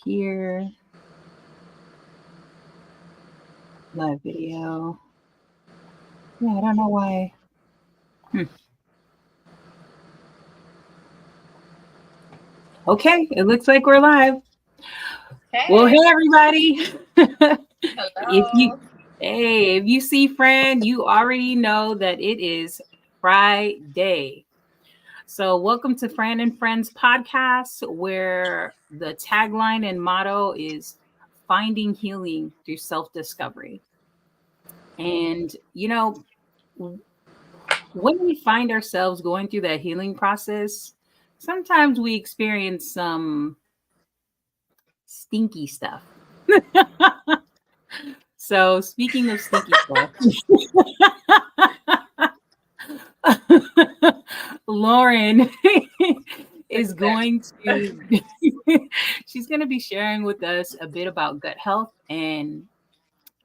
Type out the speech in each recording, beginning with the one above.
here. Live video. Yeah, I don't know why. Okay, it looks like we're live. Hey. Well, hey everybody. Hello. If you see Fran, you already know that it is Friday. So welcome to Fran and Friends podcast, where the tagline and motto is finding healing through self-discovery. And when we find ourselves going through that healing process, sometimes we experience some stinky stuff. So speaking of stinky stuff, Lauren is going to she's going to be sharing with us a bit about gut health. And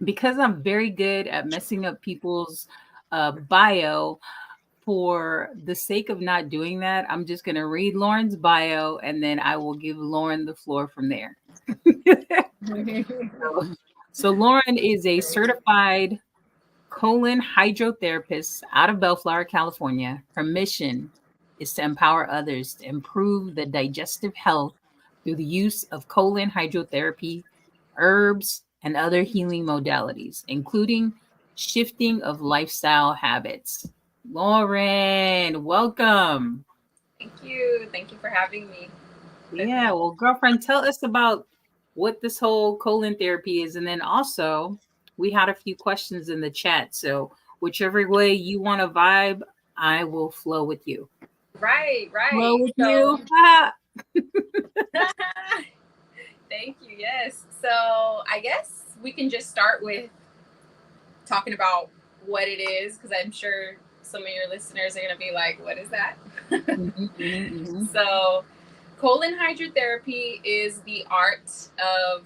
because I'm very good at messing up people's bio, for the sake of not doing that, I'm just going to read Lauren's bio and then I will give Lauren the floor from there. So Lauren is a certified colon hydrotherapist out of Bellflower, California. Her mission is to empower others to improve the digestive health through the use of colon hydrotherapy, herbs, and other healing modalities, including shifting of lifestyle habits. Lauren, welcome. Thank you. Thank you for having me. Yeah, well, girlfriend, tell us about what this whole colon therapy is. And then also, we had a few questions in the chat. So, whichever way you want to vibe, I will flow with you. Right. Flow with So, you. thank you. Yes. So, I guess we can just start with talking about what it is, because I'm sure some of your listeners are going to be like, what is that? So, colon hydrotherapy is the art of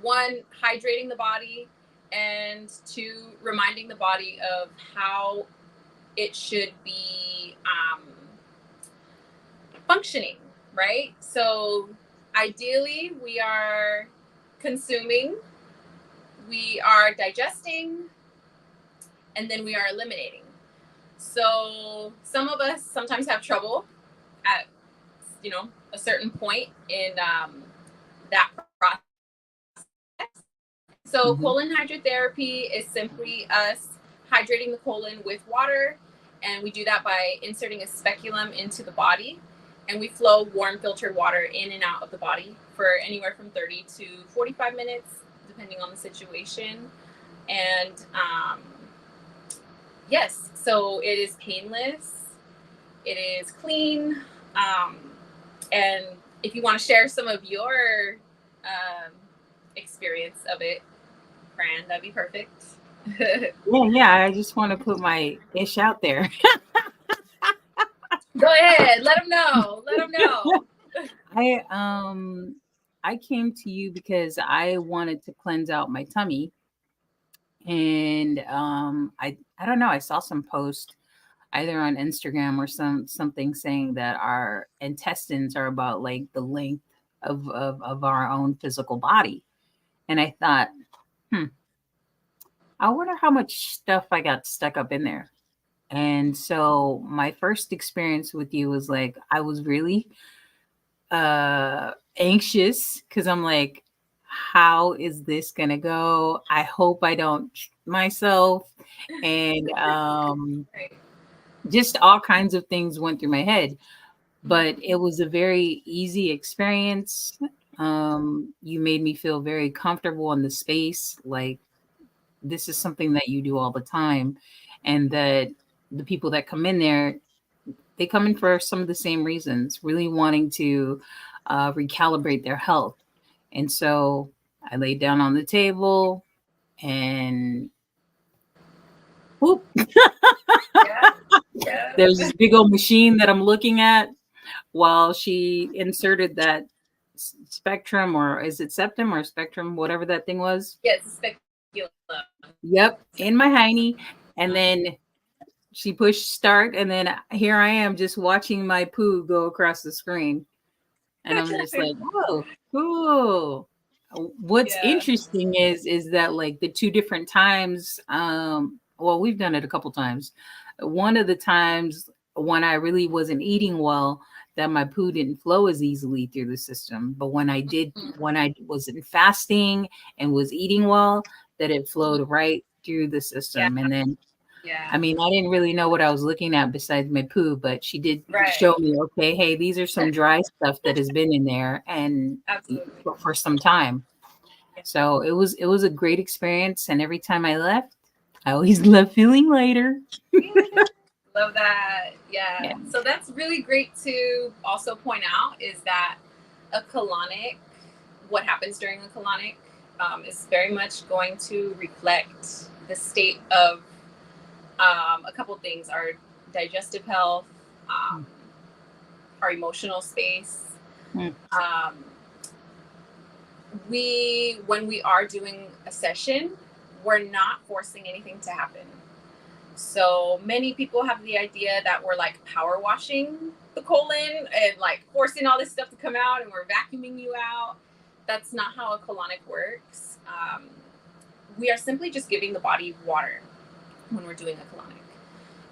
one, hydrating the body, and two, reminding the body of how it should be functioning, right? So ideally, we are consuming, we are digesting, and then we are eliminating. So some of us sometimes have trouble at a certain point in that process. So colon hydrotherapy is simply us hydrating the colon with water, and we do that by inserting a speculum into the body, and we flow warm filtered water in and out of the body for anywhere from 30 to 45 minutes, depending on the situation. And yes, so it is painless, it is clean, and if you want to share some of your experience of it, Fran, that'd be perfect. Yeah, I just want to put my ish out there. Go ahead, let them know. I came to you because I wanted to cleanse out my tummy, and I don't know, I saw some post either on Instagram or something saying that our intestines are about like the length of our own physical body. And I thought, I wonder how much stuff I got stuck up in there. And so my first experience with you was like, I was really anxious because I'm like, how is this gonna go? I hope I don't myself. And just all kinds of things went through my head, but it was a very easy experience. You made me feel very comfortable in the space, like this is something that you do all the time, and that the people that come in there, they come in for some of the same reasons, really wanting to recalibrate their health. And so I laid down on the table and whoop. There's this big old machine that I'm looking at while she inserted that spectrum, or is it septum or spectrum, whatever that thing was. Yes, speculum. Yep, in my hiney. And then she pushed start, and then here I am just watching my poo go across the screen. And I'm just like, oh, cool. What's Yeah. interesting is that like the two different times, well, we've done it a couple times. One of the times when I really wasn't eating well, that my poo didn't flow as easily through the system. But when I wasn't fasting and was eating well, that it flowed right through the Yeah. system. And then Yeah. I mean, I didn't really know what I was looking at besides my poo, but she did Right. show me, okay, hey, these are some dry stuff that has been in there and Absolutely. for some time. Yeah. So it was a great experience, and every time I left, I always left feeling lighter. Yeah. Love that. Yeah. Yeah. So that's really great to also point out is that a colonic, what happens during a colonic, is very much going to reflect the state of a couple things: our digestive health, um, our emotional space. Mm. Um, when we are doing a session, we're not forcing anything to happen. So many people have the idea that we're like power washing the colon and like forcing all this stuff to come out and we're vacuuming you out. That's not how a colonic works. We are simply just giving the body water when we're doing a colonic.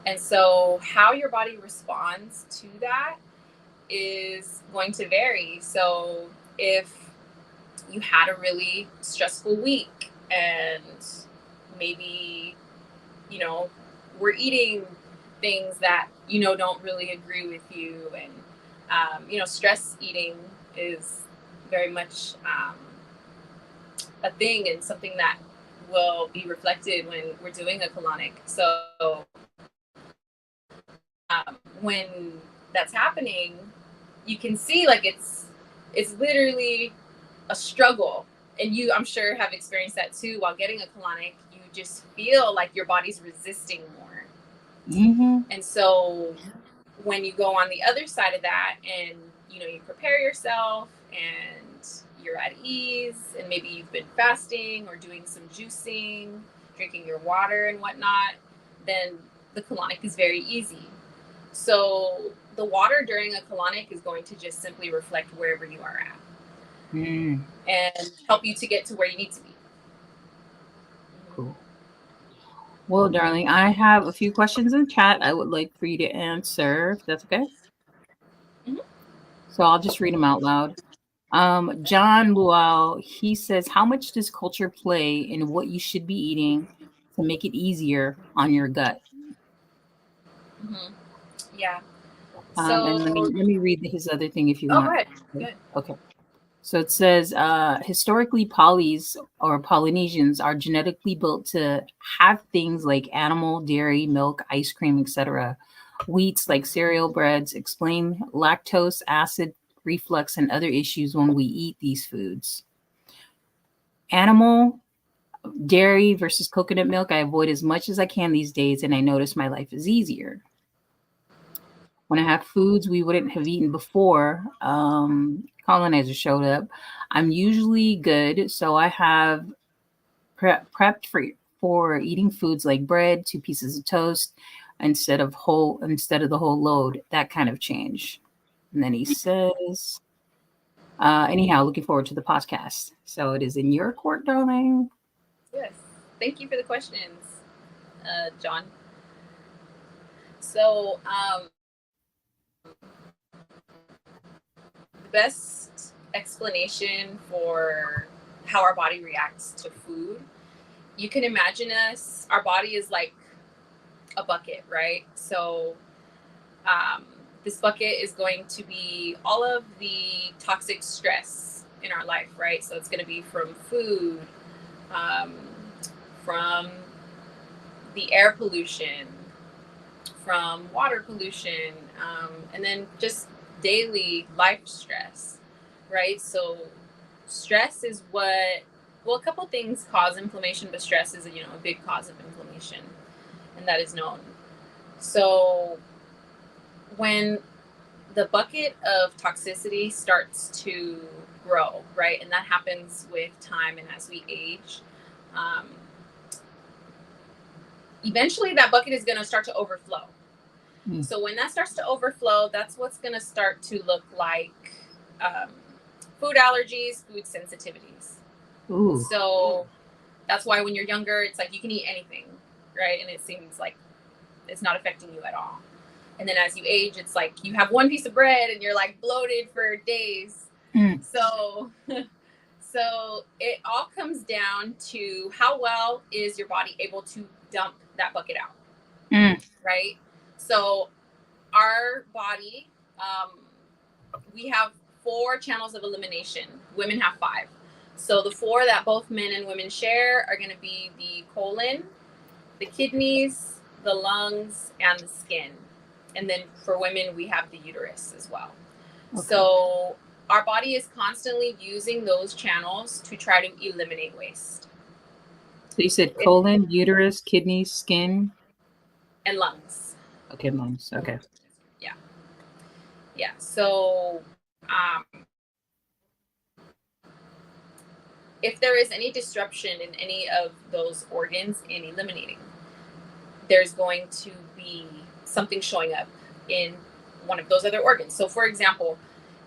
And so, how your body responds to that is going to vary. So, if you had a really stressful week and maybe, you know, we're eating things that, don't really agree with you, and, stress eating is very much a thing and something that will be reflected when we're doing a colonic. So, when that's happening, you can see like it's literally a struggle, and I'm sure have experienced that too. While getting a colonic, you just feel like your body's resisting more, Mm-hmm. and so when you go on the other side of that, and you prepare yourself and you're at ease, and maybe you've been fasting or doing some juicing, drinking your water and whatnot, then the colonic is very easy. So the water during a colonic is going to just simply reflect wherever you are at Mm. and help you to get to where you need to be. Cool. Well, darling, I have a few questions in chat I would like for you to answer, if that's okay. Mm-hmm. So I'll just read them out loud. John Luau, he says, how much does culture play in what you should be eating to make it easier on your gut? Mm-hmm. Yeah. And let me So, let me read his other thing if you oh, go want. ahead. Okay. Good. Okay. So it says, historically, Polys or Polynesians are genetically built to have things like animal, dairy, milk, ice cream, etc. Wheats like cereal, breads explain lactose, acid reflux, and other issues when we eat these foods. Animal, dairy versus coconut milk, I avoid as much as I can these days, and I notice my life is easier. When I have foods we wouldn't have eaten before, colonizer showed up. I'm usually good, so I have prepped for eating foods like bread, 2 pieces of toast instead of the whole load. That kind of change. And then he says, anyhow, looking forward to the podcast. So it is in your court, darling. Yes. Thank you for the questions, John. So, the best explanation for how our body reacts to food, you can imagine our body is like a bucket, right? So, um, this bucket is going to be all of the toxic stress in our life, right? So, it's going to be from food, um, from the air pollution, from water pollution, and then just daily life stress, right? So stress is well, a couple things cause inflammation, but stress is a big cause of inflammation, and that is known. So when the bucket of toxicity starts to grow, right, and that happens with time and as we age, um, eventually that bucket is going to start to overflow. Mm. So when that starts to overflow, that's what's going to start to look like food allergies, food sensitivities. Ooh. So that's why when you're younger, it's like you can eat anything, right? And it seems like it's not affecting you at all. And then as you age, it's like you have one piece of bread and you're like bloated for days. Mm. So so it all comes down to how well is your body able to dump that bucket out, right? So our body, we have 4 channels of elimination. Women have 5. So the 4 that both men and women share are going to be the colon, the kidneys, the lungs, and the skin. And then for women, we have the uterus as well. Okay. So our body is constantly using those channels to try to eliminate waste. So you said colon, uterus, kidneys, skin, and lungs. Okay, lungs. Okay. Yeah. Yeah. So if there is any disruption in any of those organs in eliminating, there's going to be something showing up in one of those other organs. So for example,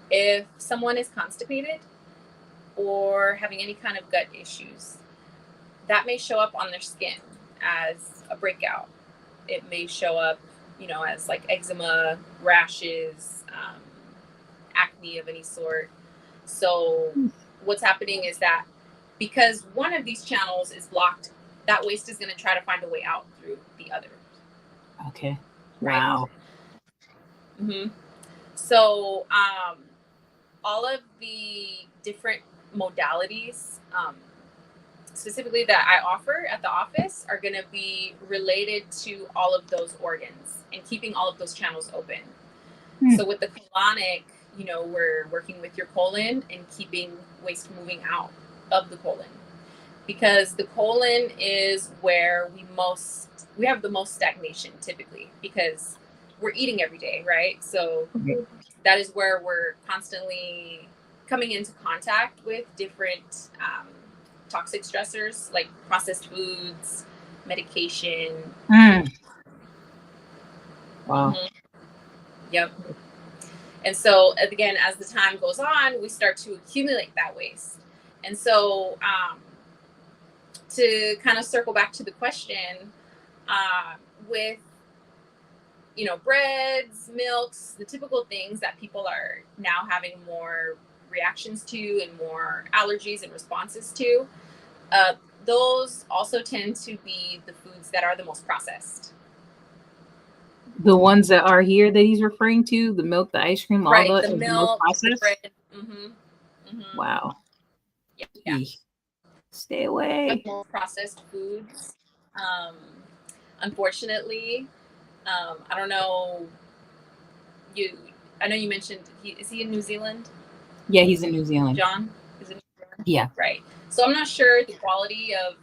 if someone is constipated or having any kind of gut issues, that may show up on their skin as a breakout. It may show up, as like eczema, rashes, acne of any sort. So what's happening is that because one of these channels is blocked, that waste is going to try to find a way out through the other. Okay. Right? Wow. Mm-hmm. So all of the different modalities, specifically that I offer at the office, are going to be related to all of those organs and keeping all of those channels open. So with the colonic, we're working with your colon and keeping waste moving out of the colon, because the colon is where we have the most stagnation typically, because we're eating every day, right? So that is where we're constantly coming into contact with different toxic stressors like processed foods, medication. Wow. Mm-hmm. Yep. And so again, as the time goes on, we start to accumulate that waste. And so to kind of circle back to the question, with breads, milks, the typical things that people are now having more reactions to and more allergies and responses to, those also tend to be the foods that are the most processed. The ones that are here that he's referring to, the milk, the ice cream, right, all the most milk, processed? the bread. Mm-hmm. Mm-hmm. Wow. Yeah. Stay away. More processed foods. Unfortunately, I don't know. I know you mentioned is he in New Zealand? Yeah, he's in New Zealand. John is in New Zealand? Yeah. Right. So I'm not sure the quality of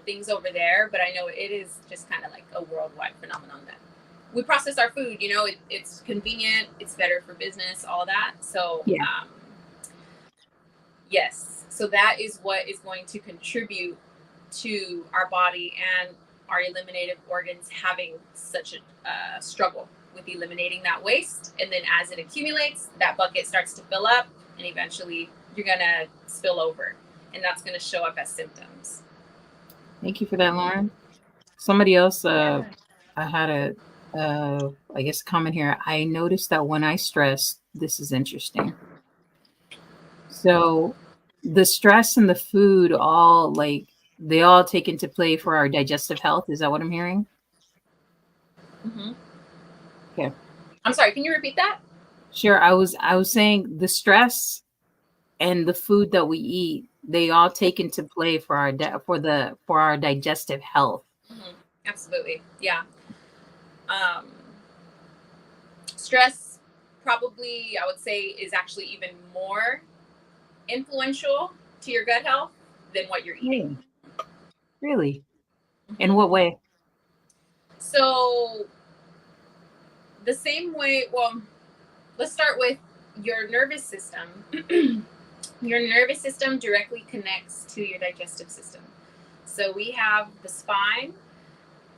things over there, but I know it is just kind of like a worldwide phenomenon that we process our food. It's convenient, it's better for business, all that. So yeah. Yes. So that is what is going to contribute to our body and our eliminative organs having such a struggle with eliminating that waste. And then as it accumulates, that bucket starts to fill up, and eventually you're going to spill over, and that's going to show up as symptoms. Thank you for that, Lauren. Somebody else, I had I guess a comment here. I noticed that when I stress, this is interesting. So the stress and the food they all take into play for our digestive health. Is that what I'm hearing? Mm-hmm. Okay. I'm sorry, can you repeat that? Sure. I was saying the stress and the food that we eat, they all take into play for our digestive health. Mm-hmm. Absolutely. Yeah. Stress probably, I would say, is actually even more influential to your gut health than what you're eating. Really? In what way? So the same way, well, let's start with your nervous system. Your nervous system directly connects to your digestive system. So we have the spine,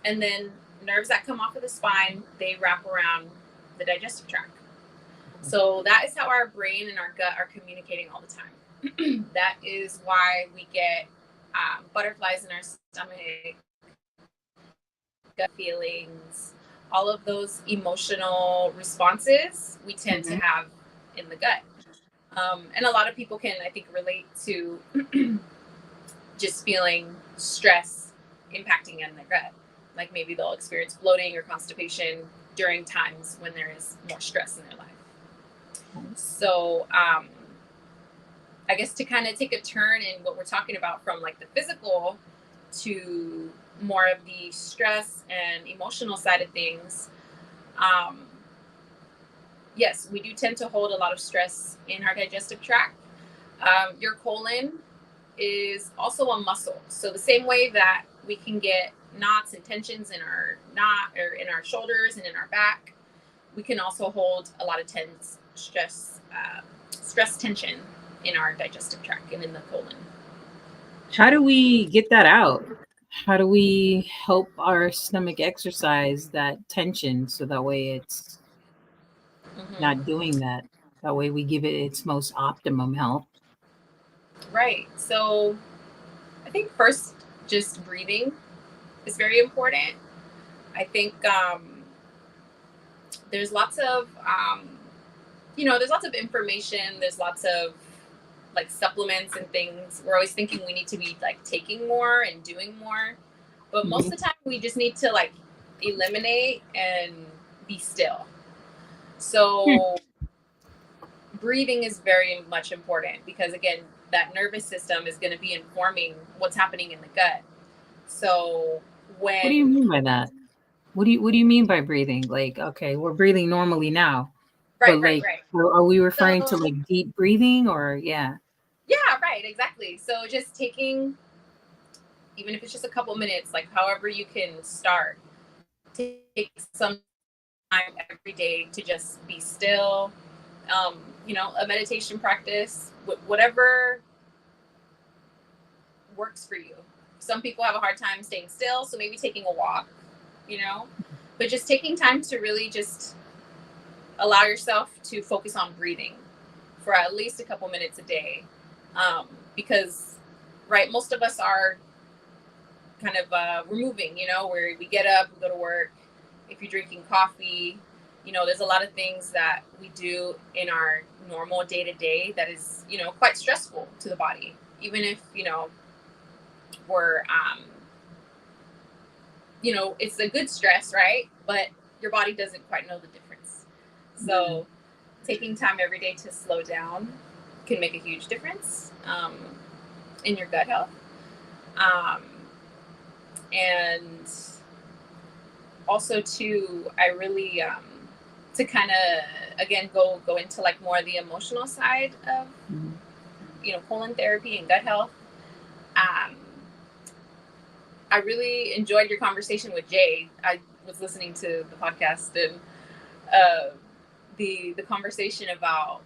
and then nerves that come off of the spine, they wrap around the digestive tract. So that is how our brain and our gut are communicating all the time. That is why we get butterflies in our stomach, gut feelings, all of those emotional responses we tend to Mhm. have in the gut. And a lot of people can, I think, relate to just feeling stress impacting in their gut. Like maybe they'll experience bloating or constipation during times when there is more stress in their life. So, I guess to kind of take a turn in what we're talking about from like the physical to more of the stress and emotional side of things, um, yes, we do tend to hold a lot of stress in our digestive tract. Your colon is also a muscle. So the same way that we can get knots and tensions in our knot or in our shoulders and in our back, we can also hold a lot of stress tension in our digestive tract and in the colon. How do we get that out? How do we help our stomach exercise that tension so that way it's not Mm-hmm. doing that? That way we give it its most optimum health. Right. So I think first, just breathing is very important. I think there's lots of there's lots of information. There's lots of like supplements and things. We're always thinking we need to be like taking more and doing more, but most of Mhm. the time we just need to like eliminate and be still. Hmm. So breathing is very much important because again, that nervous system is going to be informing what's happening in the gut. So What do you when mean by that? What do you mean by breathing? Like, okay, we're breathing normally now, but right, like, right. are we referring to So like deep breathing or yeah? yeah, right, exactly. So just taking, even if it's just a couple minutes, like however you can start, take some time every day to just be still. A meditation practice, whatever works for you. Some people have a hard time staying still, so maybe taking a walk, you know, but just taking time to really just allow yourself to focus on breathing for at least a couple minutes a day. Because, right, most of us are kind of we're moving, where we get up, we go to work. If you're drinking coffee, there's a lot of things that we do in our normal day to day that is, quite stressful to the body. Even if, we're, it's a good stress, right? But your body doesn't quite know the difference. Mm. So taking time every day to slow down can make a huge difference in your gut health. Um, and also too, I really to kind of again go into like more of the emotional side of Mhm. colon therapy and gut health. um, I really enjoyed your conversation with Jay. I was listening to the podcast and uh, the conversation about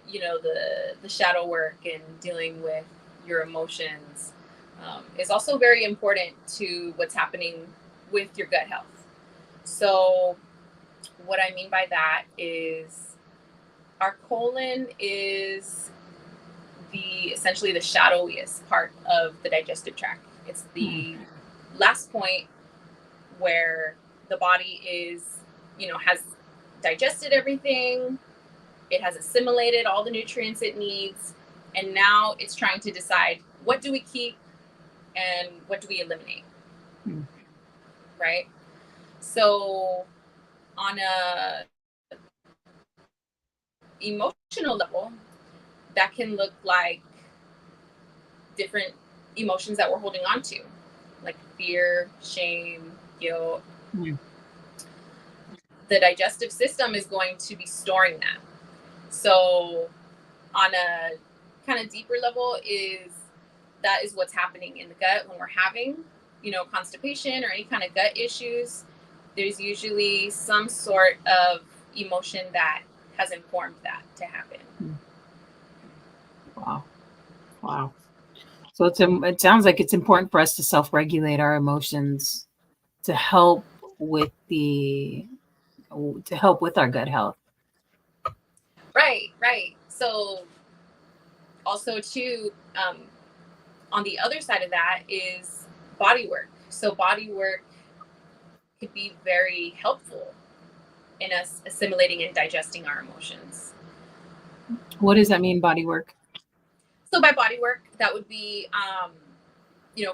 the shadow work and dealing with your emotions is also very important to what's happening with your gut health. So what I mean by that is our colon is the essentially the shadowiest part of the digestive tract. It's Mm. the last point where the body is, has digested everything, it has assimilated all the nutrients it needs, and now it's trying to decide what do we keep and what do we eliminate, Mm. right? So on a emotional level, that can look like different emotions that we're holding on to, like fear, shame, guilt. Mm. The digestive system is going to be storing that. So on a kind of deeper level is that is what's happening in the gut when we're having, constipation or any kind of gut issues. There's usually some sort of emotion that has informed that to happen. Mm. Wow. Wow. So it sounds like it's important for us to self-regulate our emotions to help with the to help with our gut health. Right. So also too, on the other side of that is body work. So body work could be very helpful in us assimilating and digesting our emotions. What does that mean, body work? So by body work, that would be,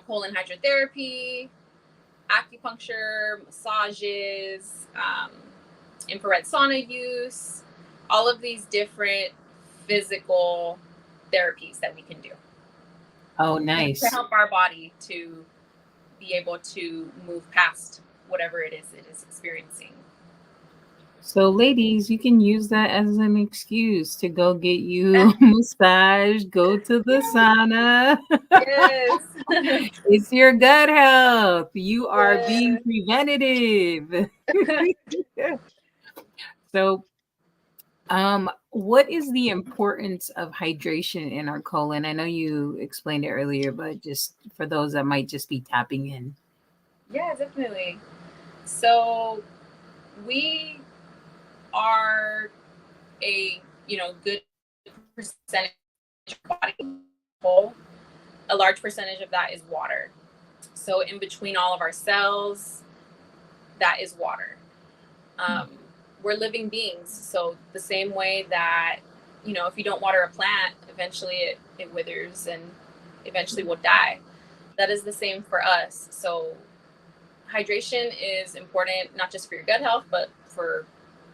colon hydrotherapy, acupuncture, massages, infrared sauna use, all of these different physical therapies that we can do Oh, to nice. help our body to be able to move past whatever it is experiencing. So, ladies, you can use that as an excuse to go get you a massage, go to the sauna. Yes. It's your gut health. You are being Yes. preventative. So, what is the importance of hydration in our colon? I know you explained it earlier, but just for those that might just be tapping in. Yeah, definitely. So we are a good percentage of our body whole. A large percentage of that is water. So in between all of our cells, that is water. Um, we're living beings. So the same way that, if you don't water a plant, eventually it withers and eventually will die. That is the same for us. So hydration is important, not just for your gut health, but for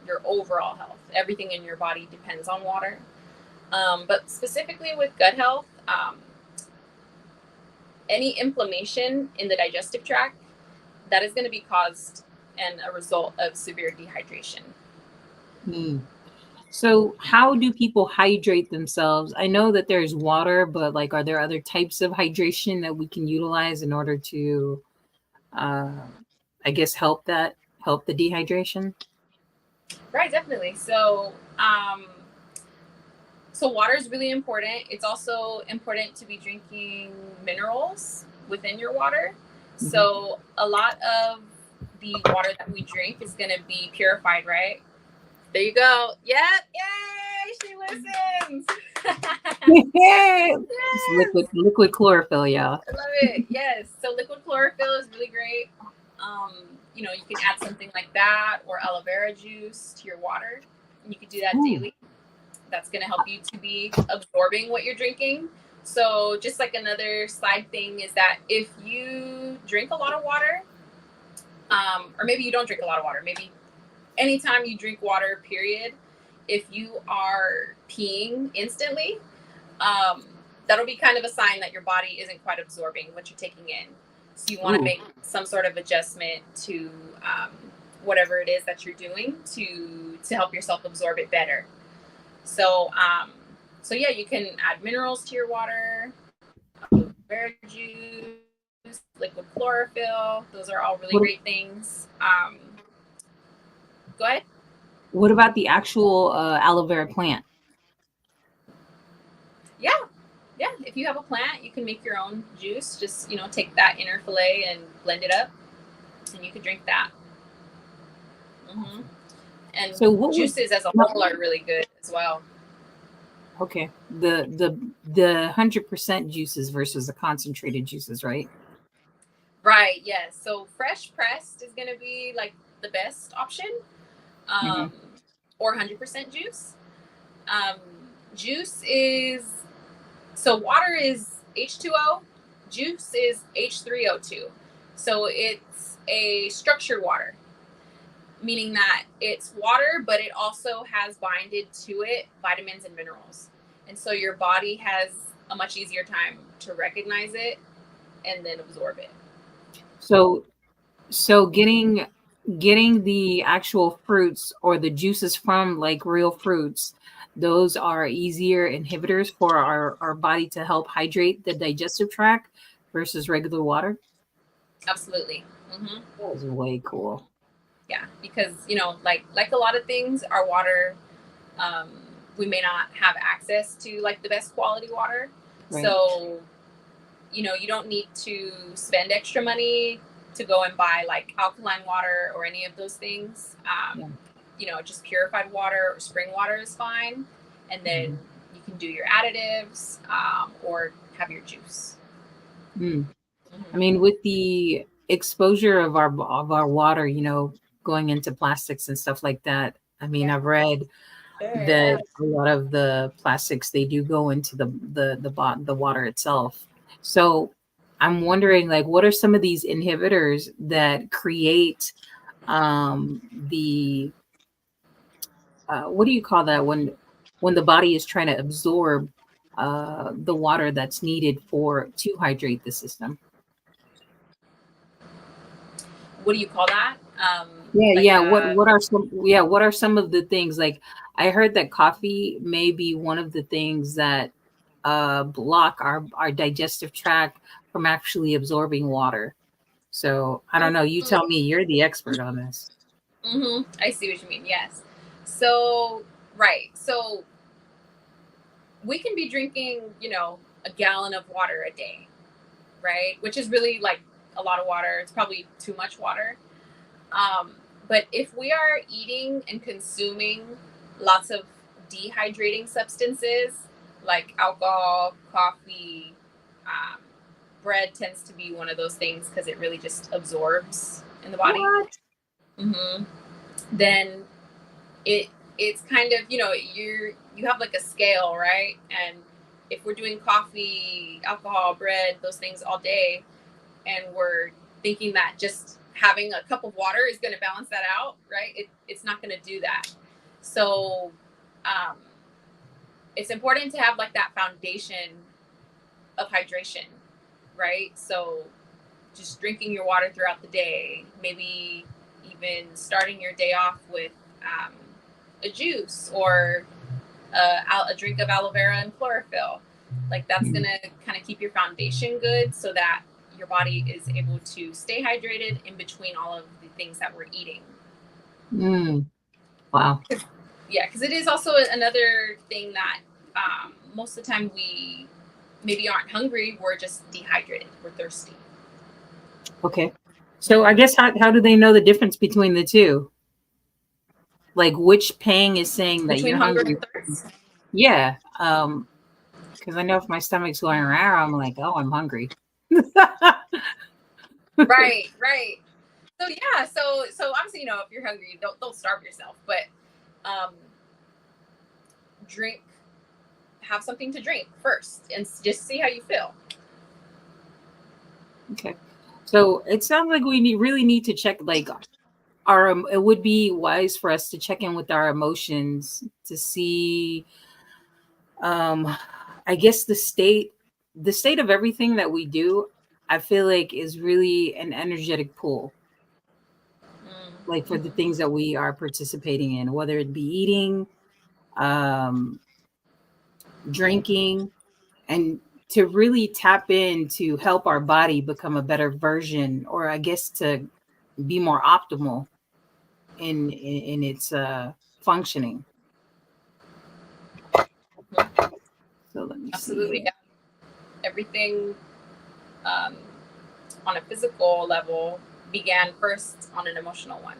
your overall health. Everything in your body depends on water. But specifically with gut health, any inflammation in the digestive tract, that is going to be caused and a result of severe dehydration. Hmm. So, how do people hydrate themselves? I know that there's water, but like, are there other types of hydration that we can utilize in order to, uh, I guess, help the dehydration? Right, definitely. So water is really important. It's also important to be drinking minerals within your water. Mhm. So a lot of the water that we drink is going to be purified, right? There you go. Yep. Yay! She listens. It's Yes. liquid chlorophyll, y'all. I love it. Yes. So liquid chlorophyll is really great. You can add something like that or aloe vera juice to your water. And you could do that Ooh. daily. That's going to help you to be absorbing what you're drinking. So just like another side thing is that if you drink a lot of water, or maybe you don't drink a lot of water, maybe anytime you drink water, period, if you are peeing instantly, um, that'll be kind of a sign that your body isn't quite absorbing what you're taking in. So you want to Ooh. make some sort of adjustment to whatever it is that you're doing to help yourself absorb it better. So yeah, you can add minerals to your water, aloe vera juice, liquid chlorophyll. Those are all really What, great things. Go ahead. what about the actual aloe vera plant? Yeah, yeah. If you have a plant, you can make your own juice. Just take that inner fillet and blend it up, and you can drink that. hmm And So what would juices as a no, whole are really good as well. okay, the 100% juices versus the concentrated juices, right? Right. Yes. So fresh pressed is going to be like the best option, Hmm. um, or 100% juice. Um, juice is so water is H2O, juice is H3O2. So it's a structured water, meaning that it's water, but it also has binded to it vitamins and minerals. And so your body has a much easier time to recognize it and then absorb it. So so getting the actual fruits or the juices from like real fruits, those are easier inhibitors for our body to help hydrate the digestive tract versus regular water. Absolutely. That is way cool. Yeah, because like a lot of things, our water, um, we may not have access to like the best quality water. Right. So you don't need to spend extra money to go and buy like alkaline water or any of those things. Yeah. Just purified water or spring water is fine. and then you can do your additives or have your juice. Mm. I Mm-hmm. mean, with the exposure of our water, going into plastics and stuff like that. I mean, Yeah. I've read that a lot of the plastics, they do go into the water itself. So I'm wondering, like, what are some of these inhibitors that create the what do you call that when the body is trying to absorb the water that's needed for to hydrate the system? What do you call that? Yeah, Like yeah. What are some of the things, like, I heard that coffee may be one of the things that block our digestive tract from actually absorbing water. So I don't know. You tell me. You're the expert on this. I see what you mean. Yes. So, right. So we can be drinking, a gallon of water a day, right? Which is really like a lot of water. It's probably too much water. Um, but if we are eating and consuming lots of dehydrating substances like alcohol, coffee, um, bread tends to be one of those things because it really just absorbs in the body. What? hmm Then it it's kind of, you have like a scale, right? And if we're doing coffee, alcohol, bread, those things all day, and we're thinking that just having a cup of water is going to balance that out, right? It's not going to do that. So um, it's important to have like that foundation of hydration, right? So just drinking your water throughout the day, maybe even starting your day off with um, a juice or a drink of aloe vera and chlorophyll. Like that's going to kind of keep your foundation good so that your body is able to stay hydrated in between all of the things that we're eating. Mm, wow. Yeah, because it is also another thing that most of the time we maybe aren't hungry, we're just dehydrated, we're thirsty. Okay. So I guess how do they know the difference between the two? Like, which pang is saying that Between you're hunger hungry? and thirst. Yeah. Because I know if my stomach's going around, I'm like, oh, I'm hungry. Right, right. So yeah, so obviously, if you're hungry, don't starve yourself, but um, drink, have something to drink first, and just see how you feel. Okay. So it sounds like we really need to check, like, it would be wise for us to check in with our emotions to see, um, I guess the state of everything that we do, I feel like is really an energetic pull, like for the Mm-hmm. things that we are participating in, whether it be eating, um, drinking, and to really tap in to help our body become a better version, or I guess to be more optimal in its functioning. Mm-hmm. So let me see Absolutely, here. yeah. Everything um, on a physical level began first on an emotional one.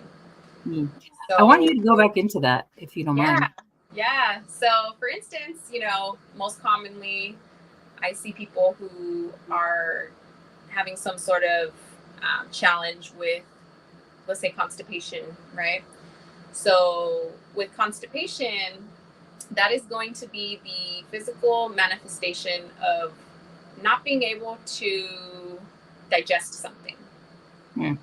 Hmm. I want So you to go back into that if you don't yeah, mind. yeah. So for instance, most commonly I see people who are having some sort of challenge with, let's say, constipation, right? So with constipation, that is going to be the physical manifestation of not being able to digest something, Hmm.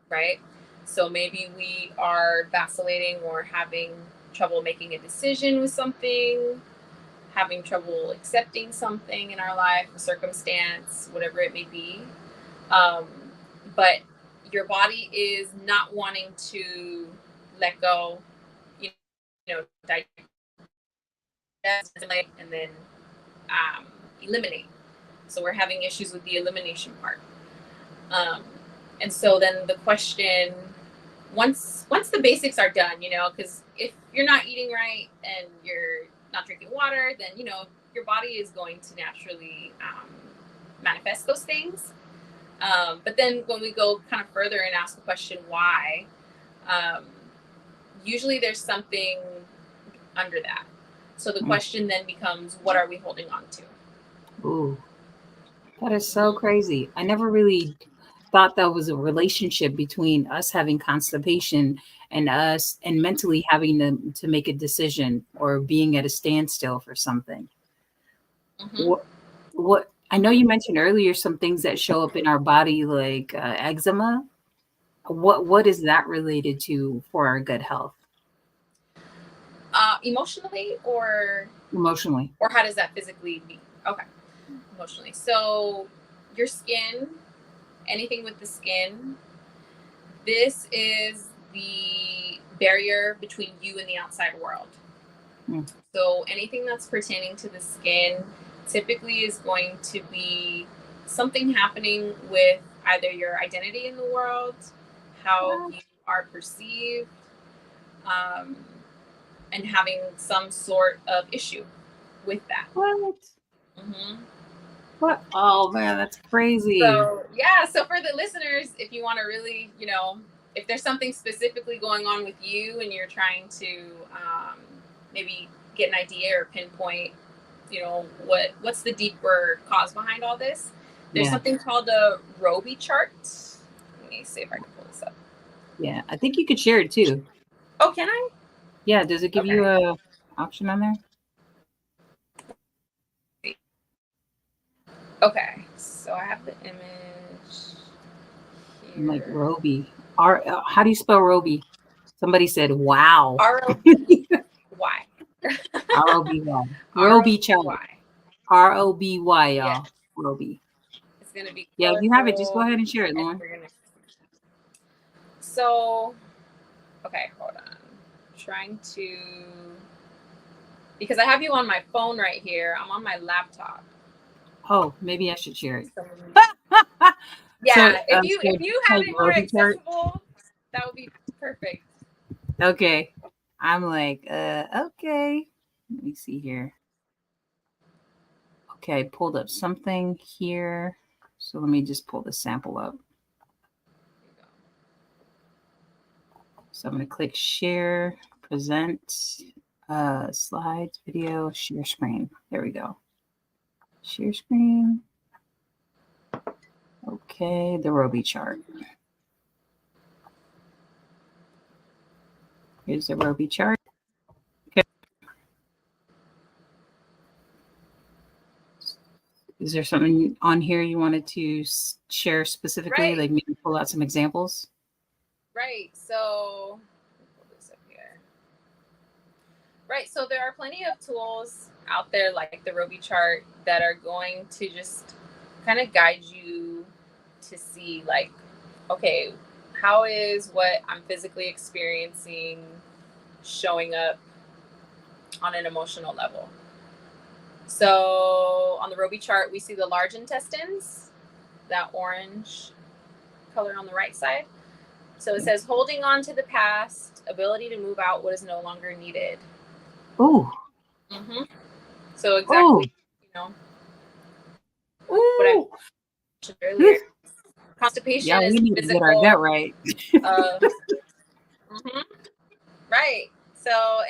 right? So maybe we are vacillating or having trouble making a decision with something, having trouble accepting something in our life, a circumstance, whatever it may be. Um, but your body is not wanting to let go, you digest and then eliminate. So we're having issues with the elimination part. Um, and so then the question, once the basics are done, because if you're not eating right and you're not drinking water, then your body is going to naturally manifest those things. But then when we go kind of further and ask the question um, usually there's something under that. So the question then becomes, what are we holding on to? Ooh, that is so crazy. I never really thought that was a relationship between us having constipation and us and mentally having to make a decision or being at a standstill for something. Mm-hmm. What I know you mentioned earlier some things that show up in our body like eczema. What is that related to for our gut health Emotionally, emotionally? or how does that physically be? Okay, emotionally. So your skin, anything with the skin, this is the barrier between you and the outside world. Mm. So anything that's pertaining to the skin typically is going to be something happening with either your identity in the world, how What? you are perceived, um, and having some sort of issue with that. What? Mm-hmm. What? Oh man, that's crazy. So yeah, so for the listeners, if you want to really, if there's something specifically going on with you and you're trying to maybe get an idea or pinpoint, what's the deeper cause behind all this, there's Yeah, something called a Roby chart. Let me see if I can pull this up. yeah. I think you could share it too. Oh, can I? Yeah. Does it give you Okay. a option on there? Okay. So I have the image I'm like here. Roby. How do you spell Roby? Somebody said wow. ROBY. Roby. Roby chart. ROBY. Roby, Yes. y'all. Roby. It's gonna be Yeah, if you have it, just go colorful, ahead and share it, and Lauren. we're gonna. So, okay, hold on. I'm trying to, because I have you on my phone right here. I'm on my laptop. Oh, maybe I should share it. So, So, yeah, if you have like it more Roby chart. accessible, that would be perfect. Okay. I'm like, okay. Let me see here. Okay, I pulled up something here. So let me just pull the sample up. So I'm going to click share, present, slides, video, share screen. There we go. Share screen. Okay, the Roby chart. Here's the Roby chart. Okay. Is there something on here you wanted to share specifically, Right, like maybe pull out some examples? right. So, pull this up here. Right. So there are plenty of tools out there like the Roby chart that are going to just kind of guide you to see, like, okay, how is what I'm physically experiencing showing up on an emotional level. So on the Roby chart, we see the large intestines, that orange color on the right side. So it says holding on to the past, ability to move out what is no longer needed. Oh, Mm-hmm. So oh, exactly, what I oh. mentioned earlier. Constipation Yeah, we is need to get our gut physical. right. Mhm. Right. So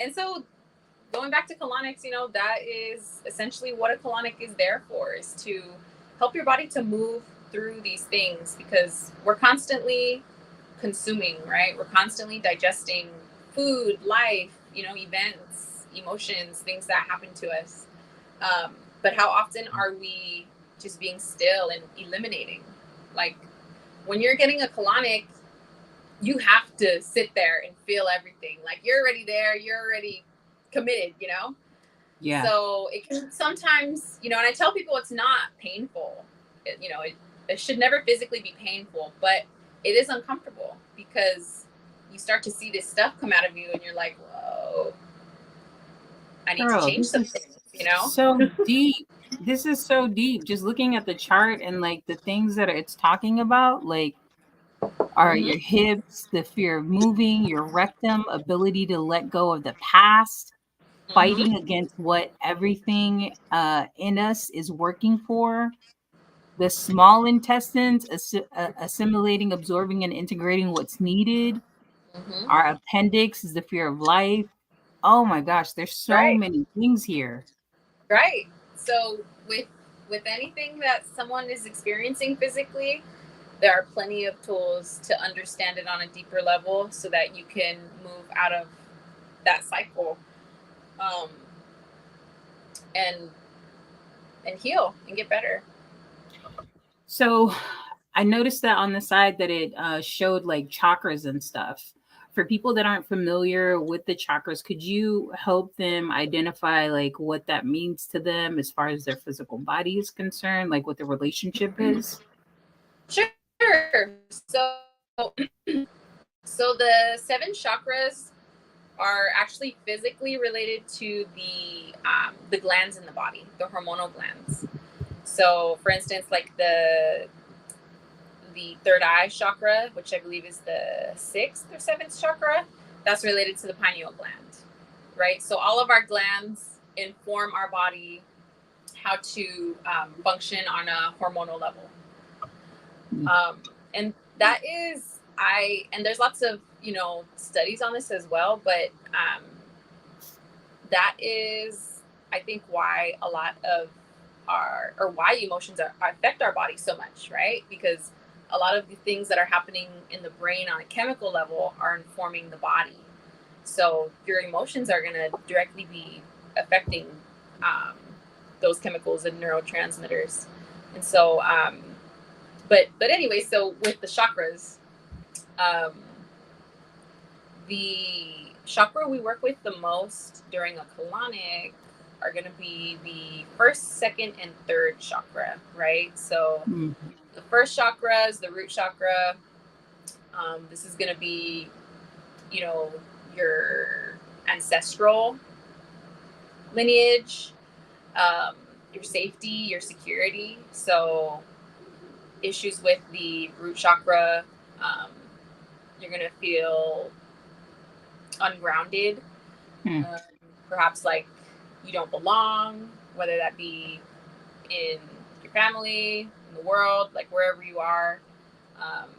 going back to colonics, that is essentially what a colonic is there for, is to help your body to move through these things, because we're constantly consuming, right? We're constantly digesting food, life, events, emotions, things that happen to us. But how often are we just being still and eliminating? Like, when you're getting a colonic, you have to sit there and feel everything. Like, you're already there, you're already committed. Yeah. So it can sometimes, and I tell people it's not painful. It should never physically be painful, but it is uncomfortable because you start to see this stuff come out of you and you're like, whoa, I need to Girl, change this is something. so deep. This is so deep. Just looking at the chart and like the things that it's talking about, like are Mm-hmm. your hips, the fear of moving, your rectum, ability to let go of the past, Mm-hmm. fighting against what everything in us is working for. The small intestines, assimilating, absorbing, and integrating what's needed. Mm-hmm. Our appendix is the fear of life. Oh my gosh, there's so Right. many things here. Right. So with anything that someone is experiencing physically, there are plenty of tools to understand it on a deeper level so that you can move out of that cycle, um, and heal and get better. So I noticed that on the side that it showed like chakras and stuff. For people that aren't familiar with the chakras, could you help them identify like what that means to them as far as their physical body is concerned, like what the relationship is? Sure. So the seven chakras are actually physically related to the glands in the body, the hormonal glands. So, for instance, like the third eye chakra, which I believe is the sixth or seventh chakra, that's related to the pineal gland, right? So all of our glands inform our body how to function on a hormonal level. And that is, and there's lots of, studies on this as well, but that is, I think, why a lot of why emotions affect our body so much, right? Because a lot of the things that are happening in the brain on a chemical level are informing the body. So your emotions are going to directly be affecting um, those chemicals and neurotransmitters. And so, but anyway, so with the chakras, um, the chakra we work with the most during a colonic are going to be the first, second, and third chakra, right? So the first chakra is the root chakra. This is going to be, your ancestral lineage, um, your safety, your security. So issues with the root chakra, um, you're going to feel ungrounded, perhaps like you don't belong, whether that be in your family, in the world, like wherever you are. Um,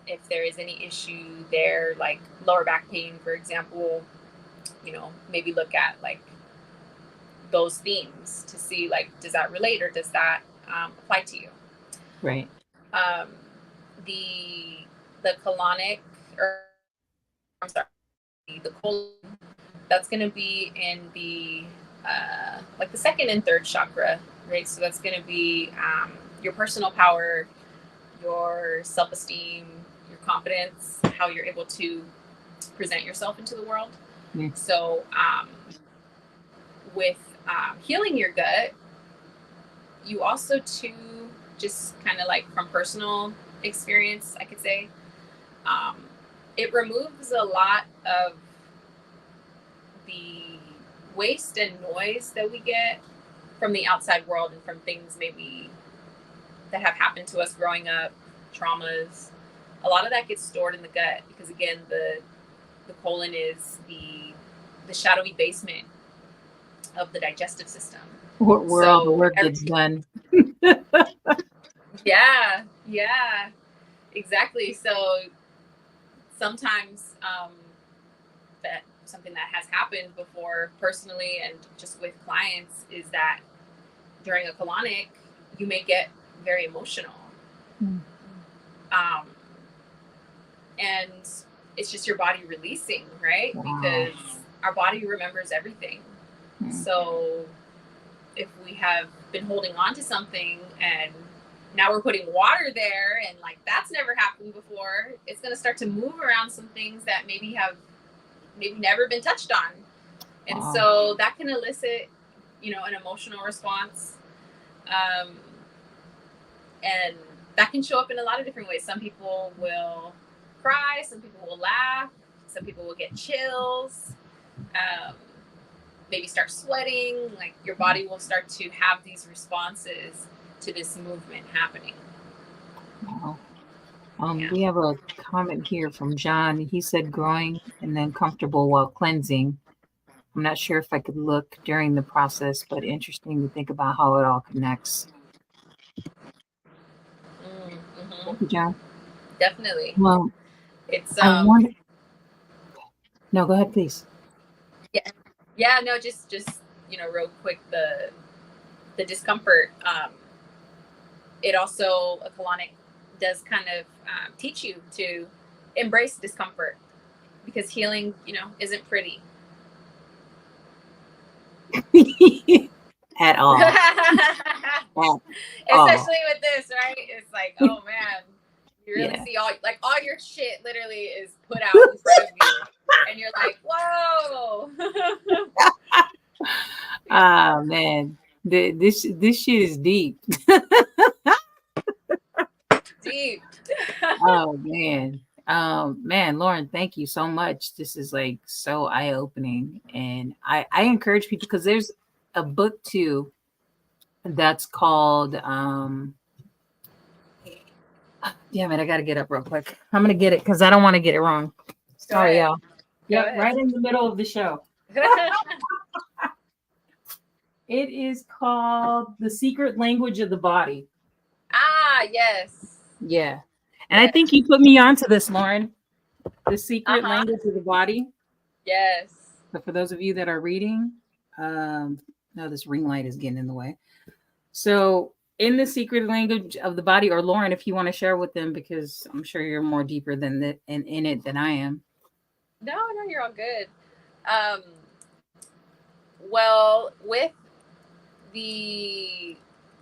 if there is any issue there, like lower back pain, for example, maybe look at like those themes to see like, does that relate or does that apply to you? Right. Um, the colonic, or I'm sorry, the colon, that's going to be in the like the second and third chakra, right? So that's going to be your personal power, your self-esteem, your confidence, how you're able to present yourself into the world. So with healing your gut, you also too, just kind of like from personal experience, I could say, it removes a lot of the waste and noise that we get from the outside world and from things maybe that have happened to us growing up, traumas. A lot of that gets stored in the gut because, again, the colon is the shadowy basement of the digestive system. Where all the work gets done. Yeah, exactly. So sometimes that something that has happened before personally and just with clients is that during a colonic, you may get very emotional. And it's just your body releasing, right? Wow. Because our body remembers everything. So if we have been holding on to something and now we're putting water there and like that's never happened before, it's going to start to move around some things that maybe never been touched on. And so that can elicit, an emotional response. And that can show up in a lot of different ways. Some people will cry, some people will laugh, some people will get chills, maybe start sweating. Like your body will start to have these responses to this movement happening. Wow. We have a comment here from John. He said growing and then comfortable while cleansing. I'm not sure if I could look during the process, but interesting to think about how it all connects. Thank you, John. Definitely. Well, It's I want. No, go ahead, please. Yeah. Yeah, no, just real quick, the discomfort. It also, a colonic does kind of teach you to embrace discomfort, because healing, isn't pretty. At all. At all. Especially with this, right? It's like, oh man, you really Yeah. see all your shit literally is put out in front of you, and you're like, whoa. Yeah. Ah, man. This shit is deep. Deep. Oh man. Man, Lauren, thank you so much. This is like so eye-opening. And I encourage people because there's a book too that's called damn it, I gotta get up real quick. I'm gonna get it because I don't want to get it wrong. Go Sorry, ahead. y'all. Go Yep, ahead. right in the middle of the show. It is called The Secret Language of the Body. Yes. Yeah. And I Yes. think you put me onto this, Lauren. The Secret Uh-huh. Language of the Body. Yes. So for those of you that are reading, no, this ring light is getting in the way. So in the secret language of the body, or Lauren, if you want to share with them, because I'm sure you're more deeper than that and in it than I am. No, you're all good. Um, well, with the,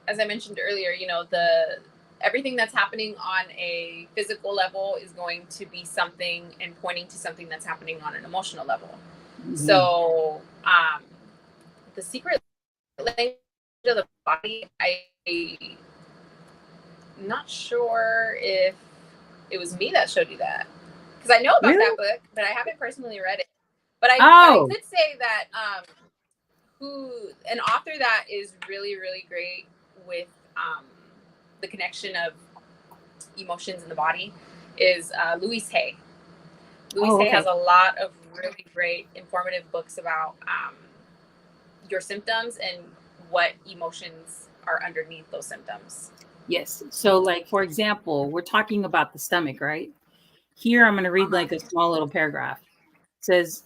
as I mentioned earlier, the everything that's happening on a physical level is going to be something and pointing to something that's happening on an emotional level. Mm-hmm. So, the secret language of the body, I'm not sure if it was me that showed you that, because I know about that book, but I haven't personally read it. But I could say that an author that is really, really great with the connection of emotions in the body is Louise Hay. Louise Hay has a lot of really great informative books about your symptoms and what emotions are underneath those symptoms. Yes. So, like, for example, we're talking about the stomach, right? Here, I'm going to read like a small little paragraph. It says,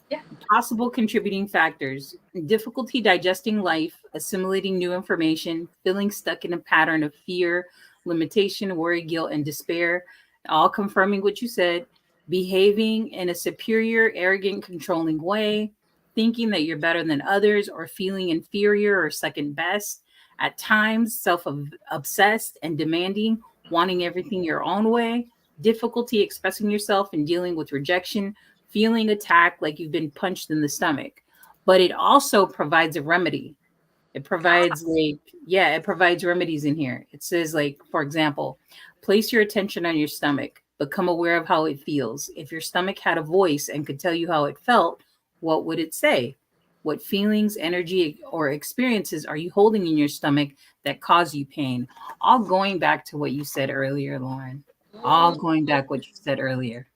possible contributing factors: difficulty digesting life, assimilating new information, feeling stuck in a pattern of fear, limitation, worry, guilt, and despair, all confirming what you said, behaving in a superior, arrogant, controlling way, thinking that you're better than others, or feeling inferior or second best, at times self obsessed and demanding, wanting everything your own way, difficulty expressing yourself and dealing with rejection, feeling attacked like you've been punched in the stomach. But it also provides a remedy. It provides it provides remedies in here. It says, like, for example, place your attention on your stomach, become aware of how it feels. If your stomach had a voice and could tell you how it felt, what would it say? What feelings, energy, or experiences are you holding in your stomach that cause you pain? All going back to what you said earlier, Lauren. All going back what you said earlier.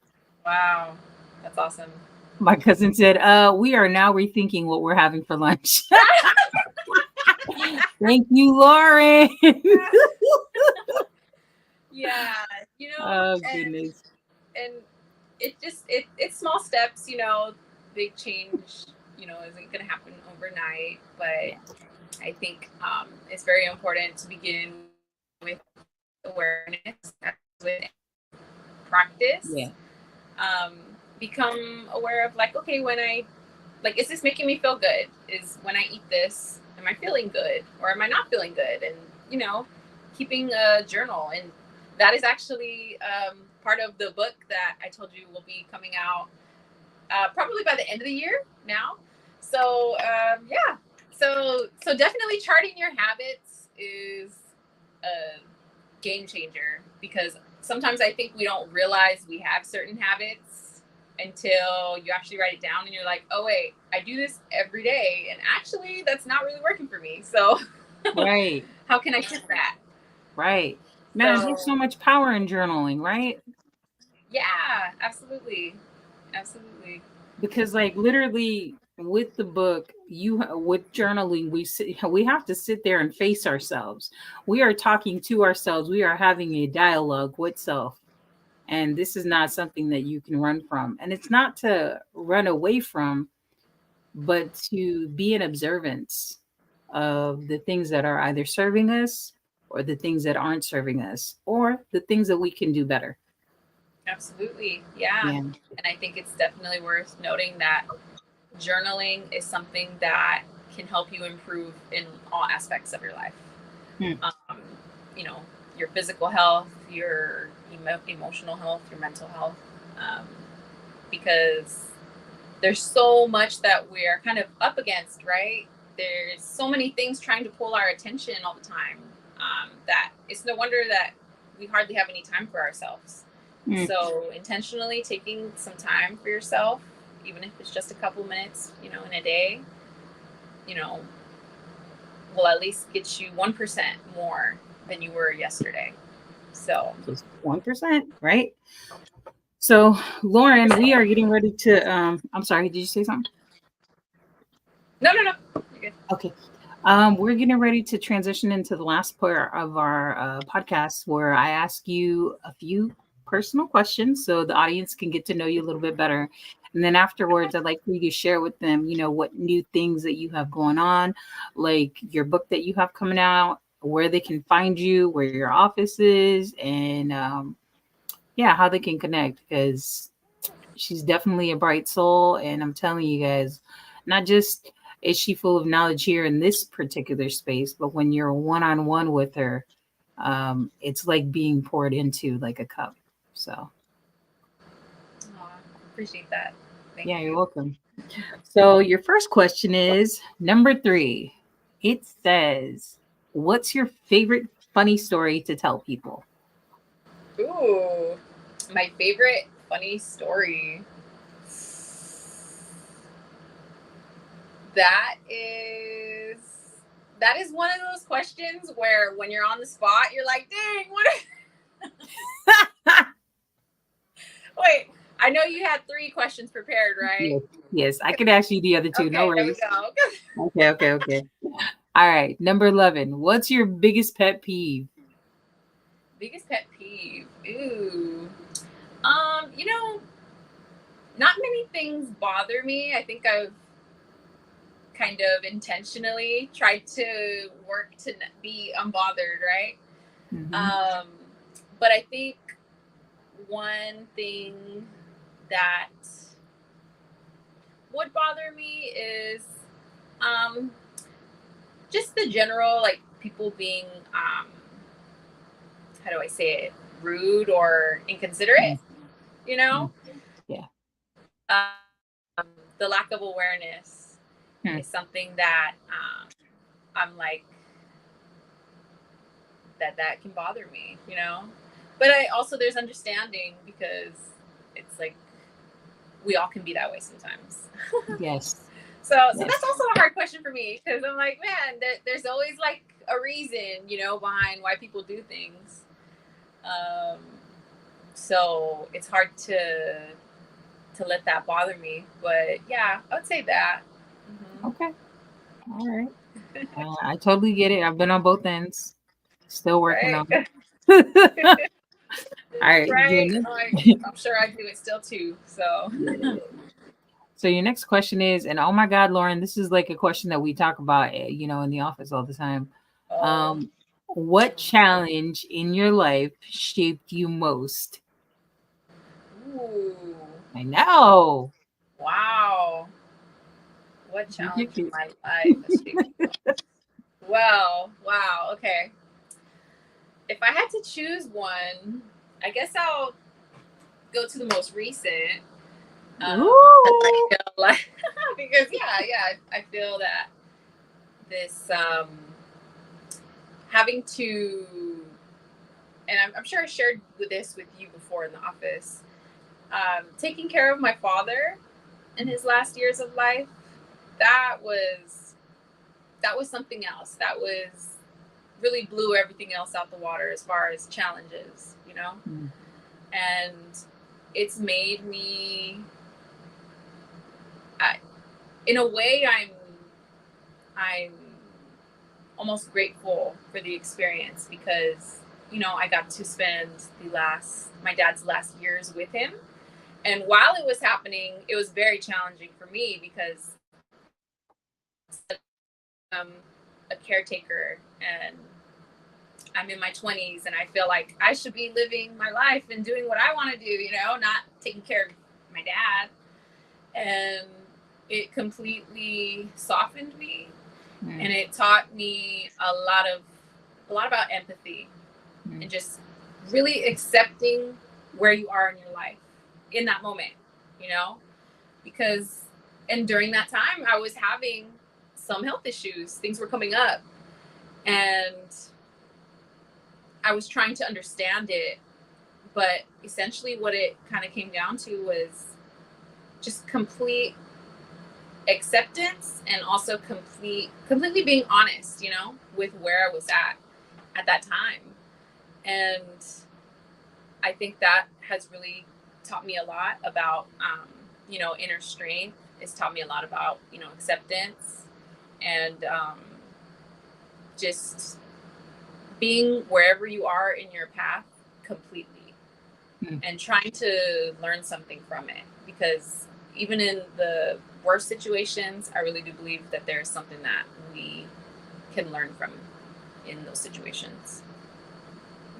Wow, that's awesome. My cousin said, we are now rethinking what we're having for lunch. Thank you, Lauren. Yeah, Oh, goodness. And it's small steps, big change, isn't going to happen overnight, but I think it's very important to begin with awareness, with practice. Yeah. Become aware of, like, okay, when is this making me feel good? Is when I eat this, am I feeling good or am I not feeling good? And, keeping a journal. And that is actually part of the book that I told you will be coming out probably by the end of the year now. So, yeah. So definitely charting your habits is a game changer, because sometimes I think we don't realize we have certain habits until you actually write it down and you're like, oh wait, I do this every day and actually that's not really working for me. So right. How can I shift that? Right. Man, there's so much power in journaling, right? Yeah, absolutely. Absolutely. Because, like, literally with the book, with journaling, we have to sit there and face ourselves. We are talking to ourselves. We are having a dialogue with self. And this is not something that you can run from. And it's not to run away from. but to be in observance of the things that are either serving us or the things that aren't serving us or the things that we can do better. Absolutely. Yeah. Yeah. And I think it's definitely worth noting that journaling is something that can help you improve in all aspects of your life. Hmm. Um, you know, your physical health, your emotional health, your mental health, um, because there's so much that we're kind of up against, right? There's so many things trying to pull our attention all the time, that it's no wonder that we hardly have any time for ourselves. Hmm. So intentionally taking some time for yourself, even if it's just a couple minutes, in a day, you know, will at least get you 1% more than you were yesterday. So, Just 1%, right? So, Lauren, we are getting ready to I'm sorry, did you say something? no, no, no. You're good. Okay. We're getting ready to transition into the last part of our podcast where I ask you a few personal questions so the audience can get to know you a little bit better. And then afterwards, I'd like for you to share with them, what new things that you have going on, like your book that you have coming out, where they can find you, where your office is, and yeah, how they can connect because she's definitely a bright soul. And I'm telling you guys, not just is she full of knowledge here in this particular space, but when you're one on one with her, it's like being poured into like a cup. So, Aw, appreciate that. Thank yeah, you're you. welcome. So, your first question is number 3. It says, what's your favorite funny story to tell people? Ooh, my favorite funny story. That is that is one of those questions where when you're on the spot, you're like, dang, what wait, I know you had 3 questions prepared, right? Yes, yes, I could ask you the other two. No Okay, there we worries. go. Okay, okay, okay. All right, number 11. What's your biggest pet peeve? Biggest pet peeve. Ooh. You know, not many things bother me. I think I've kind of intentionally tried to work to be unbothered, right? Mhm. Um, but I think one thing that would bother me is um, just the general, like people being, how do I say it, rude or inconsiderate, Mm, you mm, know? yeah. The lack of awareness Hmm. is something that I'm like, that can bother me. But I also, there's understanding because it's like we all can be that way sometimes. Yes. So Yes. that's also a hard question for me because I'm like, man, there's always like a reason, behind why people do things. Um, so it's hard to let that bother me. But yeah, I would say that. Hmm. Okay. All right. I totally get it. I've been on both ends. Still working on Right, it. All right. Your right. next, Like, I'm sure I do it still too. So yeah. So your next question is, and oh my God, Lauren, this is like a question that we talk about, in the office all the time. oh, Um, what challenge in your life shaped you most? ooh, I know. wow. What You get challenge in it. my life has shaped me? Well, wow. Okay. If I had to choose one, I guess I'll go to the most recent. I Ooh. feel like because yeah, I feel that this having to, and I'm sure I shared this with you before in the office. Taking care of my father in his last years of life, that was something else. That was really blew everything else out the water as far as challenges. Mm, And it's made me, I, in a way, I'm almost grateful for the experience because I got to spend my dad's last years with him, and while it was happening, it was very challenging for me because a caretaker, and I'm in my 20s and I feel like I should be living my life and doing what I want to do, you know, not taking care of my dad. And it completely softened me, and it taught me a lot about empathy and just really accepting where you are in your life in that moment, you know, because and during that time I was having some health issues, things were coming up, and I was trying to understand it, but essentially what it kind of came down to was just complete acceptance, and also completely being honest, you know, with where I was at that time. And I think that has really taught me a lot about, you know, inner strength. It's taught me a lot about, you know, acceptance, and just being wherever you are in your path completely, and trying to learn something from it, because even in the worst situations, I really do believe that there's something that we can learn from in those situations.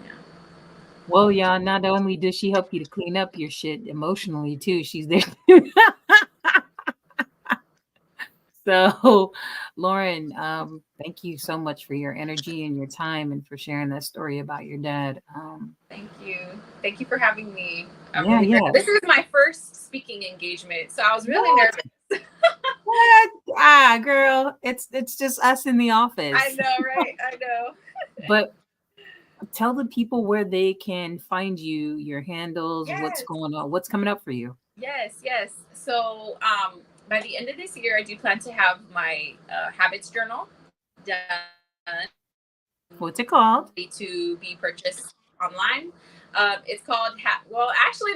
Yeah. Well, yeah, not only does she help you to clean up your shit emotionally too, she's there. So, Lauren, thank you so much for your energy and your time and for sharing that story about your dad. Thank you. Thank you for having me. I'm Yeah, really yeah. nervous. This is my first speaking engagement, so I was really What? nervous. What? Ah, girl, it's just us in the office. I know, right? I know. But tell the people where they can find you, your handles, what's Yes. going on, what's coming up for you. Yes. So, by the end of this year, I do plan to have my habits journal done, What's it called? to be purchased online. It's called well, actually,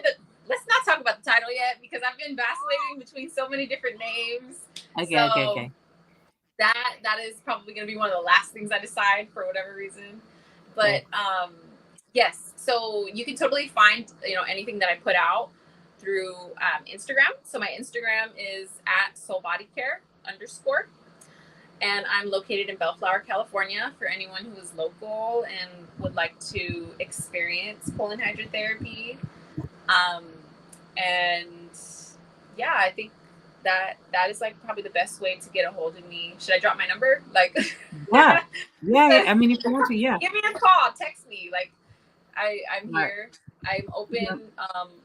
let's not talk about the title yet, because I've been vacillating between so many different names. Okay. So that is probably going to be one of the last things I decide for whatever reason. But Okay. yes, so you can totally find, you know, anything that I put out through Instagram. So my Instagram is at soulbodycare _, and I'm located in Bellflower, California, for anyone who is local and would like to experience colon hydrotherapy. And yeah, I think that is like probably the best way to get a hold of me. Should I drop my number? Like, Yeah. Yeah. I mean, if you want to, yeah. give me a call, text me. Like, I'm Right. here. I'm Yeah. open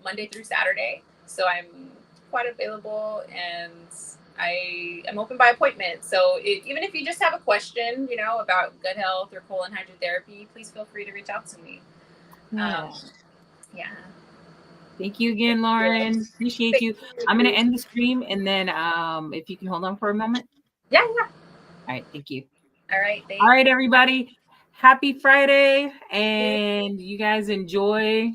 Monday through Saturday, so I'm quite available, and I am open by appointment. So even if you just have a question, you know, about gut health or colon hydrotherapy, please feel free to reach out to me. Yeah. Yeah. Thank you again, Lauren. Appreciate Thank you. I'm gonna you. end the stream and then if you can hold on for a moment. Yeah. All right, thank you. All right. All Thanks. right, everybody. Happy Friday, and you guys enjoy.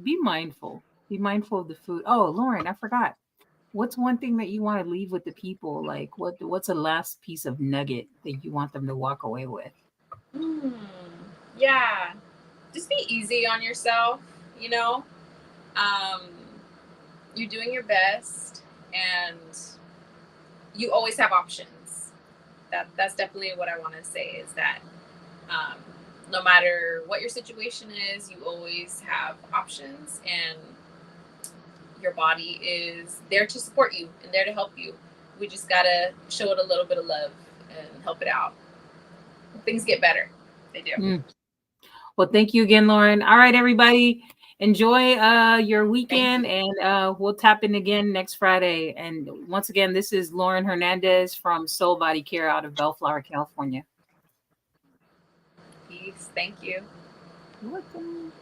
Be mindful. Be mindful of the food. Oh, Lauren, I forgot. What's one thing that you want to leave with the people? Like what's a last piece of nugget that you want them to walk away with? Hmm. Yeah. Just be easy on yourself, you know. Um, you're doing your best, and you always have options. That's definitely what I want to say, is that um, no matter what your situation is, you always have options, and your body is there to support you and there to help you. We just gotta show it a little bit of love and help it out. Things get better. They do. Mm. Well, thank you again, Lauren. All right, everybody. Enjoy your Thank weekend, you. and we'll tap in again next Friday. And once again, this is Lauren Hernandez from Soul Body Care out of Bellflower, California. Peace. Thank you. You're welcome.